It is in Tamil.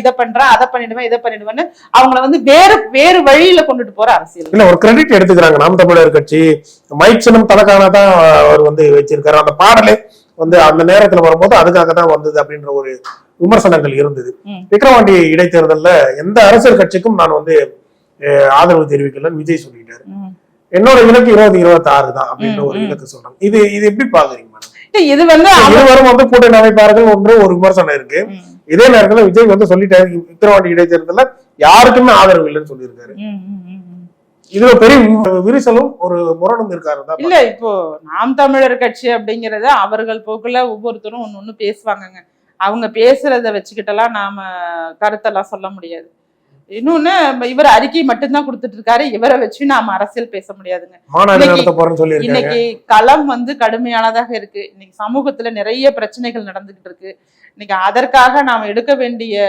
இதை பண்றேன், அதை பண்ணிடுவேன், இதை பண்ணிடுவேன்னு அவங்கள வந்து வேறு வேறு வழியில கொண்டுட்டு போற அரசியல். இல்ல ஒரு கிரெடிட் எடுத்துக்கிறாங்க. நாம் தமிழர் கட்சி மைக் சின்னம் தனக்காக தான் அவர் வந்து வச்சிருக்காரு. அந்த பாடலே வந்து அந்த நேரத்துல வரும்போது அதுக்காக தான் வந்தது அப்படின்ற ஒரு விமர்சனங்கள் இருந்தது. விக்கிரவாண்டி இடைத்தேர்தல்ல எந்த அரசியல் கட்சிக்கும் நான் வந்து ஆதரவு தெரிவிக்கலன்னு விஜய் சொல்லிட்டாரு. என்னோட இலக்கு 2026 தான் அப்படின்ற ஒரு இலக்கு சொல்றாங்க. இது எப்படி பாக்குறீங்க மேடம்? இது வந்து இருவரும் வந்து கூட்டணி அமைப்பார்கள் ஒன்று ஒரு விமர்சனம் இருக்கு. இதே நேரத்துல விஜய் வந்து சொல்லிட்டாரு விக்கிரவாண்டி இடைத்தேர்தல்ல யாருக்குமே ஆதரவு இல்லைன்னு சொல்லியிருக்காரு. இதுல பெரிய விரிசலும் ஒரு முரணும் இருக்காரு. இல்ல இப்போ நாம் தமிழர் கட்சி அப்படிங்கறத அவர்கள் போக்குல ஒவ்வொருத்தரும் ஒண்ணு பேசுவாங்கங்க. அவங்க பேசுறத வச்சுக்கிட்டெல்லாம் நாம கருத்தெல்லாம் சொல்ல முடியாது. இன்னொன்னு இவர் அறிக்கை மட்டும்தான் கொடுத்துட்டு இருக்காரு. இவரை வச்சு நாம அரசியல் பேச முடியாதுங்க. இன்னைக்கு களம் வந்து கடுமையானதாக இருக்கு. இன்னைக்கு சமூகத்துல நிறைய பிரச்சனைகள் நடந்துகிட்டு இருக்கு. இன்னைக்கு அதற்காக நாம எடுக்க வேண்டிய